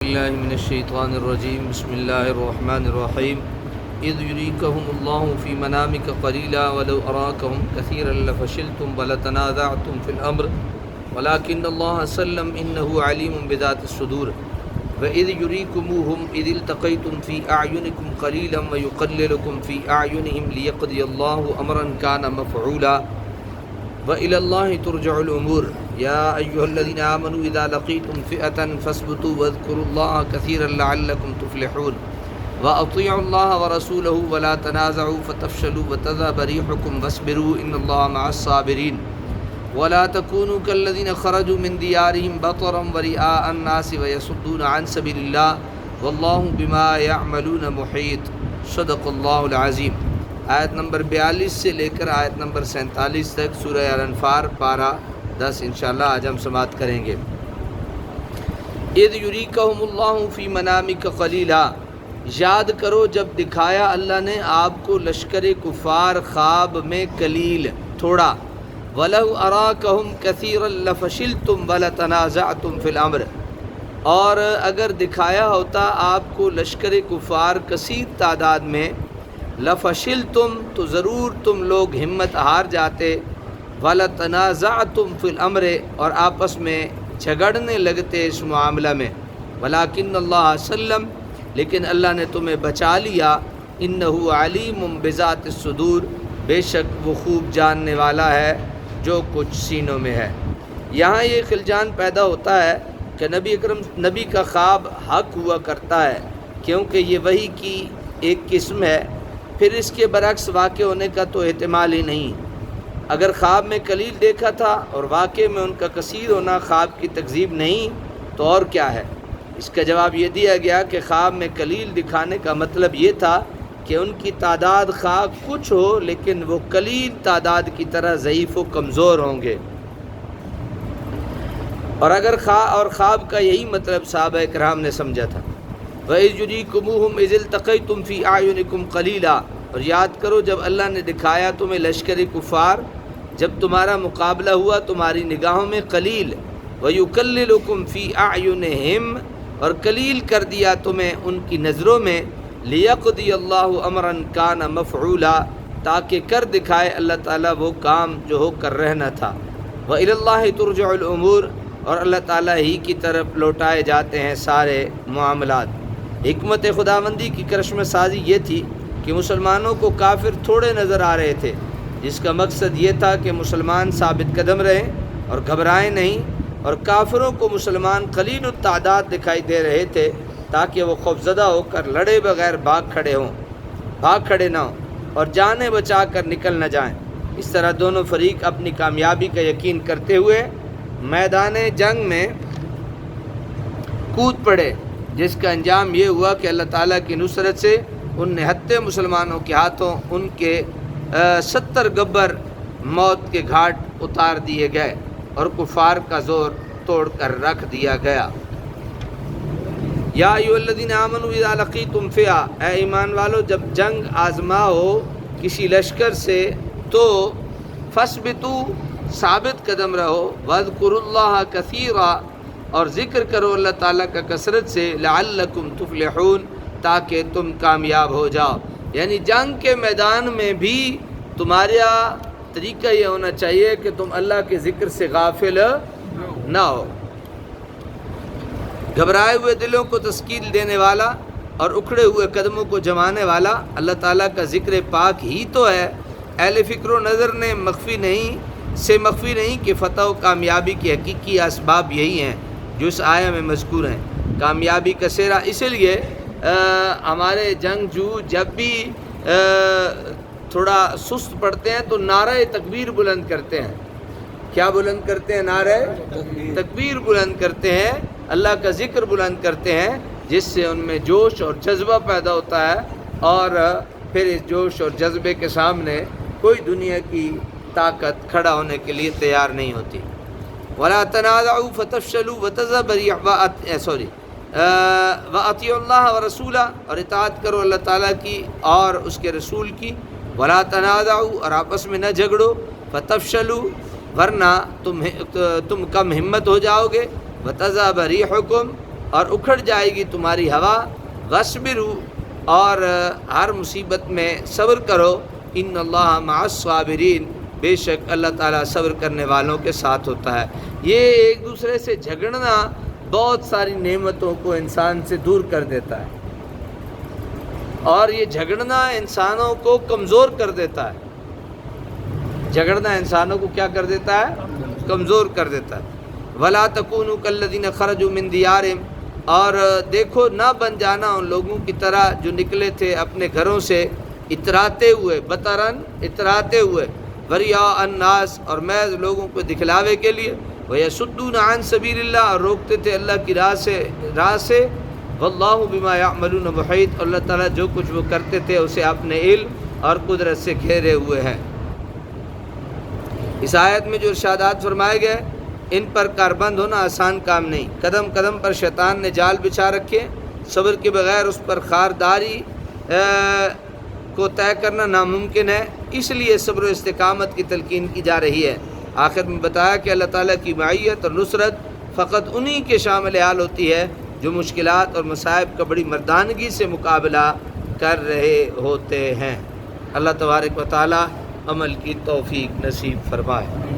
باللہ من الشیطان الرجیم بسم اللہ الرحمن الرحیم اذ یریکہم اللہ فی منامک قلیلا ولو اراکہم کثیرا لفشلتم ولتنازعتم فی الامر ولکن اللہ سلم انہ علیم بذات الصدور وَإِذْ يُرِيكُمُوهُمْ إِذِ الْتَقَيْتُمْ فِي أَعْيُنِكُمْ قَلِيلًا وَيُقَلِّلُكُمْ فِي أَعْيُنِهِمْ لِيَقْضِيَ اللَّهُ أَمْرًا كَانَ مَفْعُولًا وَإِلَى اللَّهِ تُرْجَعُ الْأُمُورُ يَا أَيُّهَا الَّذِينَ آمَنُوا إِذَا لَقِيتُمْ فِئَةً فَاثْبُتُوا وَاذْكُرُوا اللَّهَ كَثِيرًا لَعَلَّكُمْ تُفْلِحُونَ وَأَطِيعُوا اللَّهَ وَرَسُولَهُ وَلَا تَنَازَعُوا فَتَفْشَلُوا وَتَذْهَبَ رِيحُكُمْ وَاصْبِرُوا إِنَّ اللَّهَ مَعَ الصَّابِرِينَ ولا تكونوا كالذين خرجوا من ديارهم بطرا ورئاء الناس ويصدون عن سبيل الله والله بما يعملون محيط صدق اللہ العظیم۔ آیت نمبر 42 سے لے کر آیت نمبر 47 تک سورہ الانفال پارہ 10 انشاءاللہ آج ہم سماعت کریں گے۔ اذ یریکہم اللہ فی منامک قلیلا، یاد کرو جب دکھایا اللہ نے آپ کو لشکر کفار خواب میں قلیل تھوڑا، وَلَوْ أَرَاكَهُمْ كَثِيرًا لَفَشِلْتُمْ وَلَتَنَازَعْتُمْ فِي الْأَمْرِ، اور اگر دکھایا ہوتا آپ کو لشکر کفار کثیر تعداد میں، لَفَشِلْتُمْ تو ضرور تم لوگ ہمت ہار جاتے، وَلَتَنَازَعْتُمْ فِي الْأَمْرِ اور آپس میں جھگڑنے لگتے اس معاملہ میں، وَلَكِنَّ اللَّهَ سَلَّمَ لیکن اللہ نے تمہیں بچا لیا، إِنَّهُ عَلِيمٌ بِذَاتِ الصُّدُورِ بے شک وہ خوب جاننے والا ہے جو کچھ سینوں میں ہے۔ یہاں یہ خلجان پیدا ہوتا ہے کہ نبی کا خواب حق ہوا کرتا ہے، کیونکہ یہ وحی کی ایک قسم ہے، پھر اس کے برعکس واقع ہونے کا تو احتمال ہی نہیں۔ اگر خواب میں قلیل دیکھا تھا اور واقع میں ان کا کثیر ہونا خواب کی تکذیب نہیں تو اور کیا ہے؟ اس کا جواب یہ دیا گیا کہ خواب میں قلیل دکھانے کا مطلب یہ تھا کہ ان کی تعداد خواہ کچھ ہو لیکن وہ قلیل تعداد کی طرح ضعیف و کمزور ہوں گے، اور اگر خواب کا یہی مطلب صحابہ کرام نے سمجھا تھا۔ وَإِذْ يُرِيكُمُوهُمْ إِذِ الْتَقَيْتُمْ فِي أَعْيُنِكُمْ قَلِيلًا، اور یاد کرو جب اللہ نے دکھایا تمہیں لشکر کفار جب تمہارا مقابلہ ہوا تمہاری نگاہوں میں قلیل، وَيُكَلِّلُكُمْ فِي أَعْيُنِهِمْ اور قلیل کر دیا تمہیں ان کی نظروں میں، لِيَقْضِيَ اللَّهُ أَمْرًا كَانَ مَفْعُولًا تاکہ کر دکھائے اللہ تعالیٰ وہ کام جو ہو کر رہنا تھا۔ وَإِلَى اللَّهِ تُرْجَعُ الْأُمُورُ اور اللہ تعالیٰ ہی کی طرف لوٹائے جاتے ہیں سارے معاملات۔ حکمت خداوندی کی کرشمہ سازی یہ تھی کہ مسلمانوں کو کافر تھوڑے نظر آ رہے تھے، جس کا مقصد یہ تھا کہ مسلمان ثابت قدم رہیں اور گھبرائیں نہیں، اور کافروں کو مسلمان قلیل التعداد دکھائی دے رہے تھے تاکہ وہ خوفزدہ ہو کر لڑے بغیر بھاگ کھڑے نہ ہوں اور جانیں بچا کر نکل نہ جائیں۔ اس طرح دونوں فریق اپنی کامیابی کا یقین کرتے ہوئے میدان جنگ میں کود پڑے، جس کا انجام یہ ہوا کہ اللہ تعالیٰ کی نصرت سے ان نہتے مسلمانوں کے ہاتھوں ان کے 70 گبر موت کے گھاٹ اتار دیے گئے اور کفار کا زور توڑ کر رکھ دیا گیا۔ یا ایھا الذین آمنوا اذا لقیتم فئۃ، اے ایمان والو جب جنگ آزما ہو کسی لشکر سے تو فاثبتوا ثابت قدم رہو، واذکروا اللہ کثیرا اور ذکر کرو اللہ تعالیٰ کا کثرت سے، لعلکم تفلحون تاکہ تم کامیاب ہو جاؤ۔ یعنی جنگ کے میدان میں بھی تمہارا طریقہ یہ ہونا چاہیے کہ تم اللہ کے ذکر سے غافل نہ ہو۔ گھبرائے ہوئے دلوں کو تسکین دینے والا اور اکھڑے ہوئے قدموں کو جمانے والا اللہ تعالیٰ کا ذکر پاک ہی تو ہے۔ اہل فکر و نظر نے مخفی نہیں کہ فتح و کامیابی کے حقیقی اسباب یہی ہیں جو اس آیہ میں مذکور ہیں۔ کامیابی کا سہرا اس لیے ہمارے جنگجو جب بھی تھوڑا سست پڑتے ہیں تو نعرہ تکبیر بلند کرتے ہیں۔ کیا بلند کرتے ہیں؟ نعرہ تکبیر بلند کرتے ہیں، اللہ کا ذکر بلند کرتے ہیں، جس سے ان میں جوش اور جذبہ پیدا ہوتا ہے، اور پھر اس جوش اور جذبے کے سامنے کوئی دنیا کی طاقت کھڑا ہونے کے لیے تیار نہیں ہوتی۔ وَلَا تَنَازَعُوا فَتَفْشَلُوا وَتَذْهَبَ وَأَطِيعُوا اللَّهَ وَرَسُولَهُ اور اطاعت کرو اللہ تعالیٰ کی اور اس کے رسول کی، وَلَا تَنَازَعُوا اور آپس میں نہ جھگڑو، فَتَفْشَلُوا ورنہ تم کم ہمت ہو جاؤ گے، وَتَذْهَبَ رِيحُكُمْ اور اکھڑ جائے گی تمہاری ہوا، غصبرو اور ہر مصیبت میں صبر کرو، ان اللہ مع الصابرین، بے شک اللہ تعالیٰ صبر کرنے والوں کے ساتھ ہوتا ہے۔ یہ ایک دوسرے سے جھگڑنا بہت ساری نعمتوں کو انسان سے دور کر دیتا ہے، اور یہ جھگڑنا انسانوں کو کمزور کر دیتا ہے۔ جھگڑنا انسانوں کو کیا کر دیتا ہے؟ کمزور کر دیتا ہے۔ وَلَا تَكُونُوا كَالَّذِينَ خَرَجُوا مِن دِيَارِهِمْ، اور دیکھو نہ بن جانا ان لوگوں کی طرح جو نکلے تھے اپنے گھروں سے اتراتے ہوئے، بطرن اتراتے ہوئے، وَرِيَاءَ النَّاسِ، اور محض لوگوں کو دکھلاوے کے لیے، وَيَصُدُّونَ عَن سَبِيلِ اللَّهِ، اور روکتے تھے اللہ کی راہ سے، وَاللَّهُ بِمَا يَعْمَلُونَ مُحِيطٌ، اور اللہ تعالیٰ جو کچھ وہ کرتے تھے اسے اپنے علم اور قدرت سے گھیرے ہوئے ہیں۔ اس آیت میں جو ارشادات فرمائے گئے ان پر کاربند ہونا آسان کام نہیں، قدم قدم پر شیطان نے جال بچھا رکھے، صبر کے بغیر اس پر خارداری کو طے کرنا ناممکن ہے، اس لیے صبر و استقامت کی تلقین کی جا رہی ہے۔ آخر میں بتایا کہ اللہ تعالیٰ کی معیت اور نصرت فقط انہی کے شامل حال ہوتی ہے جو مشکلات اور مصائب کا بڑی مردانگی سے مقابلہ کر رہے ہوتے ہیں۔ اللہ تبارک و تعالیٰ عمل کی توفیق نصیب فرمائے۔